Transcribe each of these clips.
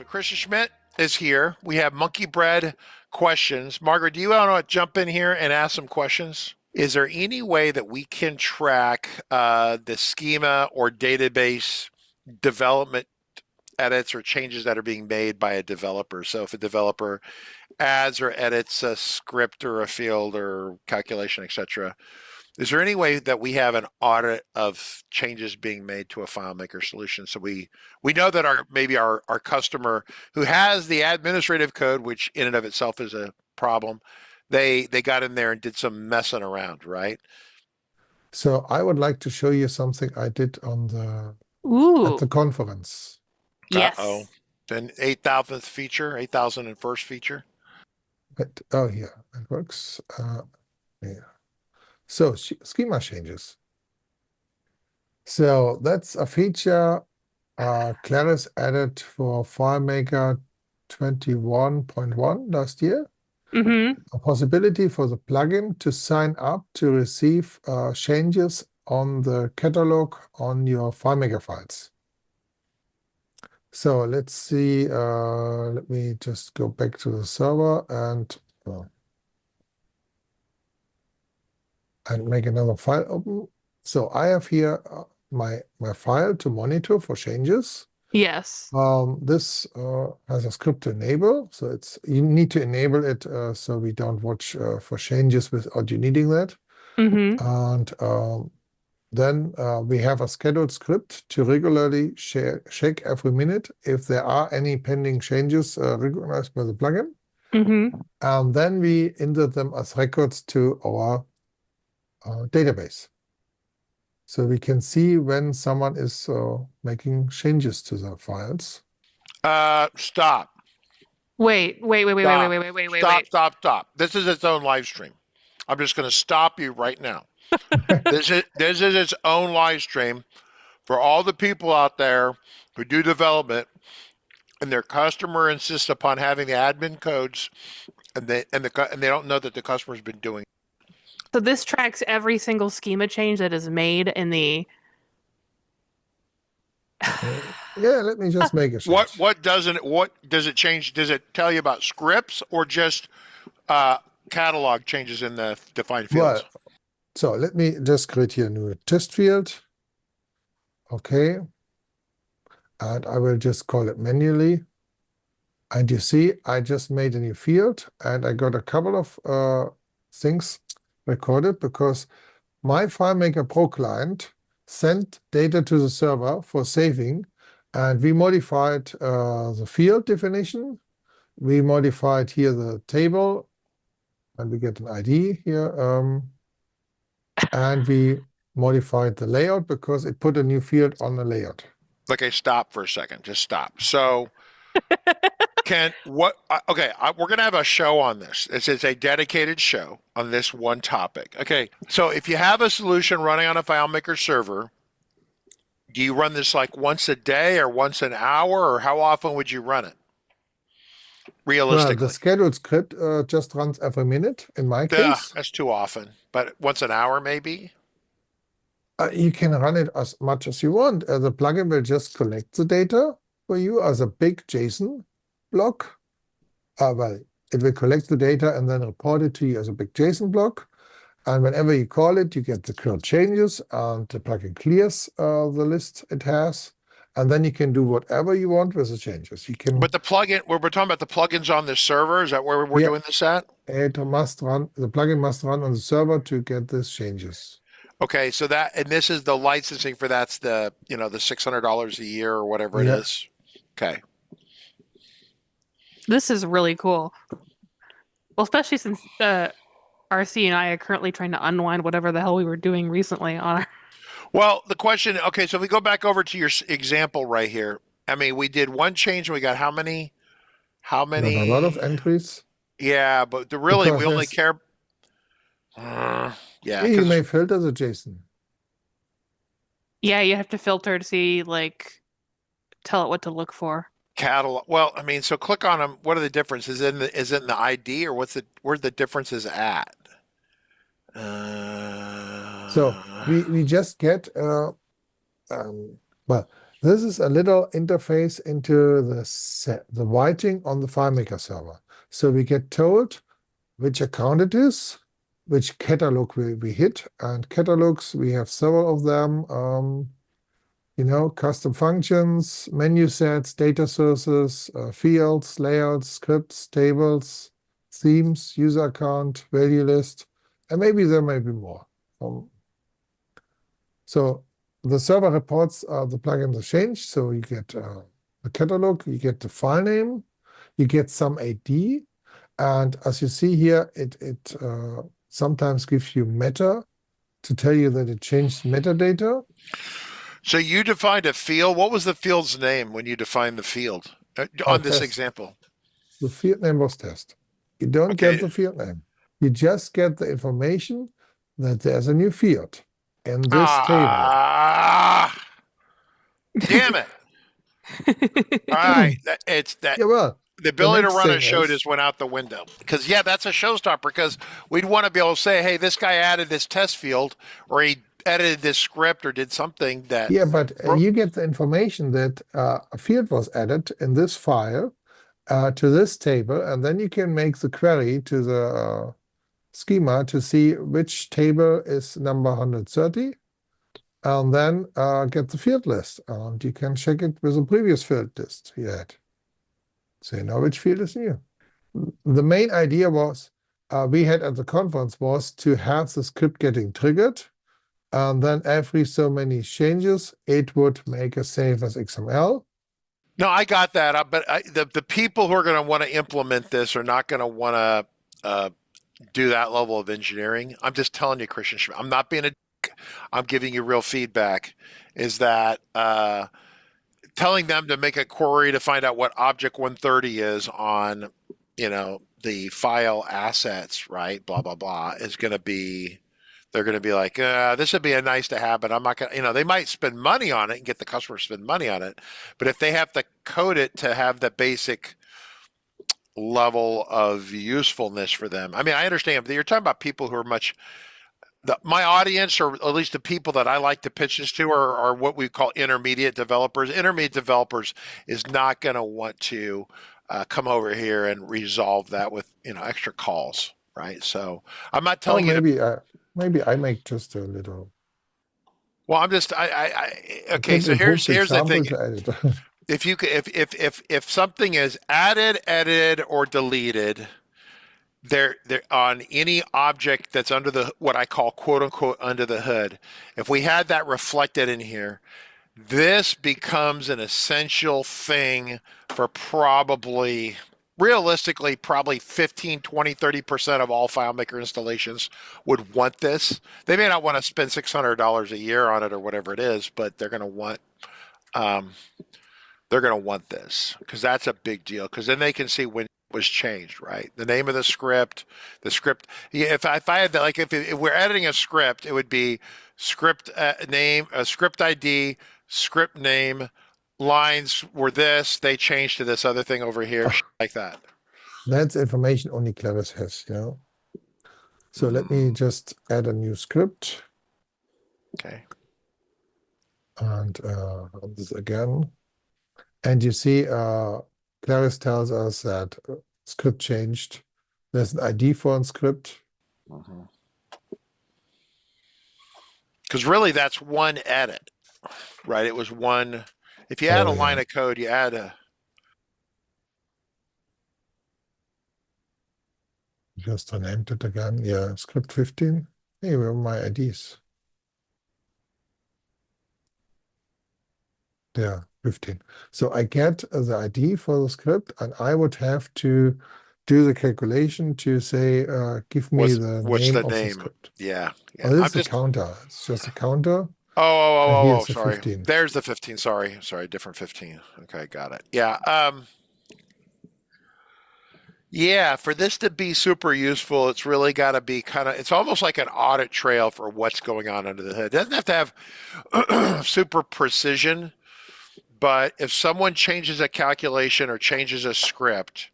Christian Schmitz is here. We have MonkeyBread questions. Margaret, do you want to jump in here and ask some questions? Is there any way that we can track the schema or database development edits or changes that are being made by a developer? So if a developer adds or edits a script or a field or calculation, etc., is there any way that we have an audit of changes being made to a FileMaker solution? So we know that our customer who has the administrative code, which in and of itself is a problem, they got in there and did some messing around, right? So I would like to show you something I did on the at the conference. Yes. Uh-oh. Then 8,000th feature, 8,001st feature. But, oh, here it works. Yeah. So schema changes. So that's a feature Claris added for FileMaker 21.1 last year. A possibility for the plugin to sign up to receive changes on the catalog on your FileMaker files. So let's see. Let me just go back to the server and make another file open. So I have here my file to monitor for changes. Yes. This has a script to enable, so you need to enable it so we don't watch for changes without you needing that. And then we have a scheduled script to regularly check every minute if there are any pending changes recognized by the plugin. And then we insert them as records to our database. So we can see when someone is making changes to the files. Stop. Wait. Stop. This is its own live stream. I'm just going to stop you right now. This is its own live stream for all the people out there who do development and their customer insists upon having the admin codes and they don't know that the customer's been doing it. So this tracks every single schema change that is made in the. Yeah, let me just make a change. What does it change? Does it tell you about scripts or just catalog changes in the defined fields? Well, so let me just create here a new test field. Okay. And I will just call it manually. And you see, I just made a new field and I got a couple of things recorded because my FileMaker Pro client sent data to the server for saving, and we modified the field definition. We modified here the table, and we get an ID here. And we modified the layout because it put a new field on the layout. Okay, stop for a second. Just stop. So we're going to have a show on this. This is a dedicated show on this one topic. Okay, so if you have a solution running on a FileMaker server, do you run this like once a day or once an hour, or how often would you run it? Realistically. Well, the scheduled script just runs every minute in my case. That's too often, but once an hour maybe? You can run it as much as you want. The plugin will just collect the data for you as a big JSON block. Well, it will collect the data and then report it to you as a big JSON block. And whenever you call it, you get the current changes, and the plugin clears the list it has. And then you can do whatever you want with the changes. You can. But the plugin, we're talking about the plugins on the server. Is that where we're doing this at? It must run. The plugin must run on the server to get these changes. Okay, so this is the licensing for that's the the $600 a year or whatever it is. Okay. This is really cool. Well, especially since RC and I are currently trying to unwind whatever the hell we were doing recently on our. Well, the question, okay, so if we go back over to your example right here, I mean, we did one change and we got how many? A lot of entries. Yeah, but we only care. Yeah. You may filter the JSON. Yeah, you have to filter to see, tell it what to look for. Catalog. Well, I mean, so click on them. What are the differences? Is it in the ID or where's the differences at? So we just get well, This is a little interface into the writing on the FileMaker server. So we get told which account it is, which catalog we hit, and catalogs, we have several of them. Custom functions, menu sets, data sources, fields, layouts, scripts, tables, themes, user account, value list, and maybe there may be more. So the server reports the plugin has changed. So you get the catalog, you get the file name, you get some ID, and as you see here, it sometimes gives you meta to tell you that it changed metadata. So you defined a field. What was the field's name when you defined the field on this Test. example? The field name was test. You don't get the field name. You just get the information that there's a new field in this table. Damn it. All right. It's that. Yeah, well, the ability to next run a thing show is- just went out the window. Because, yeah, that's a showstopper because we'd want to be able to say, hey, this guy added this test field or he edited this script or did something that. Yeah, but you get the information that a field was added in this file to this table, and then you can make the query to the schema to see which table is number 130, and then get the field list. And you can check it with a previous field list you had. So you know which field is new. The main idea was we had at the conference was to have the script getting triggered, and then every so many changes, it would make a save as XML. No, I got that. But the people who are going to want to implement this are not going to want to do that level of engineering. I'm just telling you, Christian Schmitz, I'm not being a dick. I'm giving you real feedback. Is that telling them to make a query to find out what object 130 is on, the file assets, right? Blah, blah, blah, is going to be, they're going to be like, this would be a nice to have, but I'm not going to, they might spend money on it and get the customer to spend money on it. But if they have to code it to have the basic level of usefulness for them. I mean, I understand, but you're talking about people who are my audience, or at least the people that I like to pitch this to, are what we call intermediate developers. Intermediate developers is not going to want to come over here and resolve that with extra calls, right? So I'm not telling you. Maybe I make just a little. Well, I'm just okay. So here's the thing. To edit. If something is added, edited, or deleted, they're on any object that's under the what I call quote unquote under the hood. If we had that reflected in here, this becomes an essential thing for realistically, probably 15, 20, 30% of all FileMaker installations would want this. They may not want to spend $600 a year on it or whatever it is, but they're going to want this because that's a big deal. Because then they can see when it was changed, right? The name of the script. Yeah, if I had that, like if we're editing a script, it would be script name, script ID, script name, lines were this, they changed to this other thing over here, like that. That's information only Claris has, So let me just add a new script. Okay. And this again. And you see, Claris tells us that script changed. There's an ID for a script. Because really, that's one edit, right? It was one. If you add a line of code, you add a. Just renamed it again. Yeah, script 15. Hey, where are my IDs? Yeah, 15. So I get the ID for the script, and I would have to do the calculation to say, give me the name of the script. Yeah. Oh, this is a counter. It's just a counter. Oh, sorry. 15. There's the 15. Sorry, different 15. Okay, got it. Yeah. Yeah, for this to be super useful, it's really got to be it's almost like an audit trail for what's going on under the hood. It doesn't have to have super precision, but if someone changes a calculation or changes a script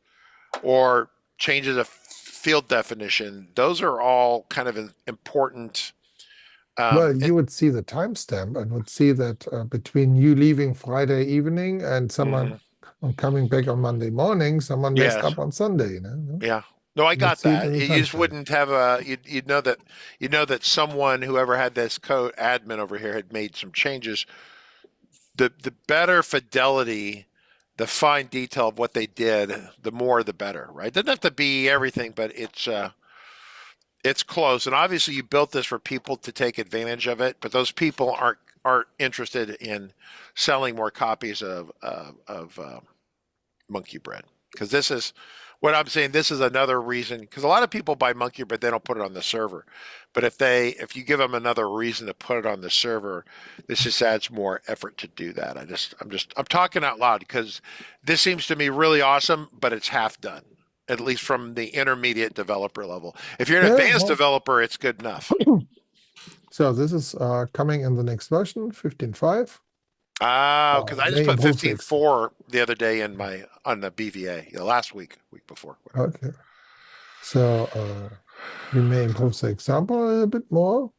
or changes a field definition, those are all kind of important Well, you would see the timestamp and would see that between you leaving Friday evening and someone coming back on Monday morning, someone messed Yes. up on Sunday. No? Yeah. No, I You would got see it that. in the You just timestamp. wouldn't have you'd know that someone, whoever had this code admin over here, had made some changes. The better fidelity, the fine detail of what they did, the more the better, right? Doesn't have to be everything, but it's close. And obviously, you built this for people to take advantage of it, but those people aren't interested in selling more copies of MonkeyBread, because this is what I'm saying. This is another reason, because a lot of people buy MonkeyBread, they don't put it on the server. But if you give them another reason to put it on the server, this just adds more effort to do that. I'm talking out loud because this seems to me really awesome, but it's half done, at least from the intermediate developer level. If you're an Yeah, advanced well, developer, it's good enough. so this is coming in the next version, 15.5. Because I just May put improve things. 15.4 the other day on the BVA, last week before. Whatever. Okay. So we may improve the example a bit more,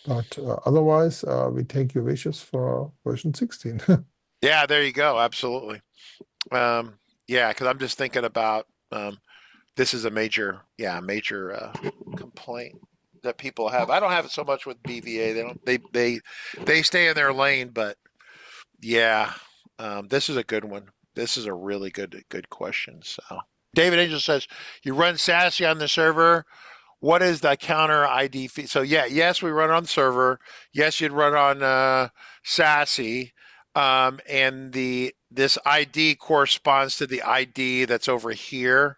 but otherwise we take your wishes for version 16. Yeah, there you go. Absolutely. Yeah, because I'm just thinking about this is a major complaint that people have. I don't have it so much with BVA. They stay in their lane, but yeah, this is a good one. This is a really good question. So David Angel says you run SASE on the server. What is the counter ID fee? So yes, we run on the server. Yes, you'd run on SASE, and this ID corresponds to the ID that's over here.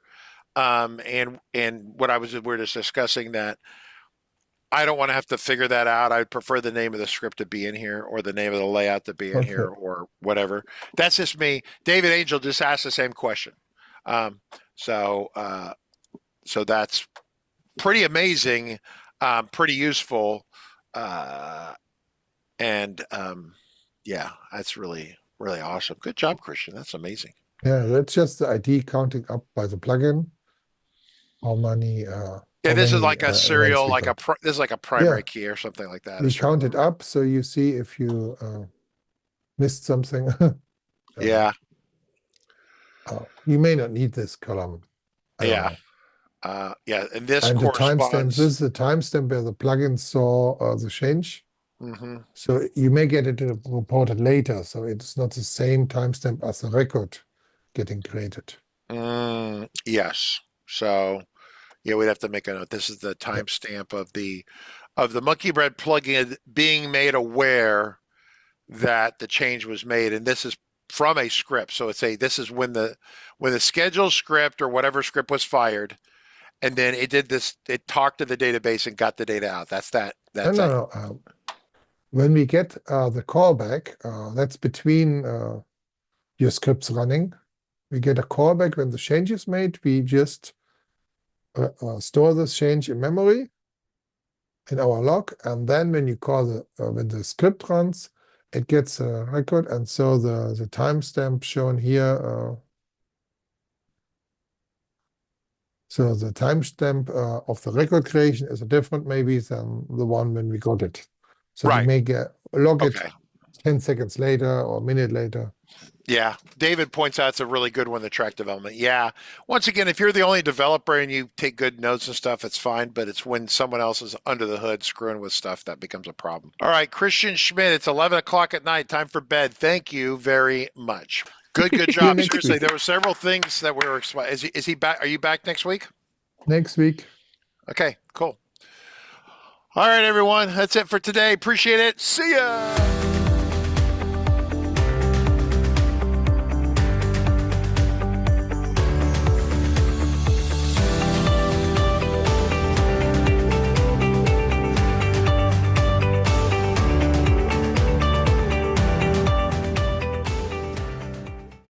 And we're just discussing that. I don't want to have to figure that out. I'd prefer the name of the script to be in here, or the name of the layout to be in here, or whatever. That's just me. David Angel just asked the same question. So that's pretty amazing, pretty useful, and yeah, that's really, really awesome. Good job, Christian. That's amazing. Yeah, that's just the ID counting up by the plugin. How many? Yeah, this is like a events serial, we like got. this is like a primary key or something like that. We count it up, so you see if you missed something. Yeah. You may not need this column. I don't know. Yeah, and this And the timestamp, corresponds. this is the timestamp where the plugin saw the change. So you may get it reported later. So it's not the same timestamp as the record getting created. Yes. So yeah, we'd have to make a note. This is the timestamp of the MonkeyBread plugin being made aware that the change was made, and this is from a script. So this is when the schedule script or whatever script was fired, and then it did this. It talked to the database and got the data out. That's that. That's no. When we get the callback, that's between your scripts running. We get a callback when the change is made. We just store this change in memory in our log, and then when you call when the script runs, it gets a record, and so the timestamp shown here. So the timestamp of the record creation is different maybe than the one when we got it. So we may log it 10 seconds later or a minute later. Yeah, David points out it's a really good one, the track development. Yeah, once again, if you're the only developer and you take good notes and stuff, it's fine, but it's when someone else is under the hood screwing with stuff that becomes a problem. All right, Christian Schmidt, it's 11 o'clock at night, time for bed. Thank you very much. Good job. Seriously, there were several things that were explained. Is he back? Are you back next week? Next week. Okay, cool. All right, everyone, that's it for today. Appreciate it. See ya.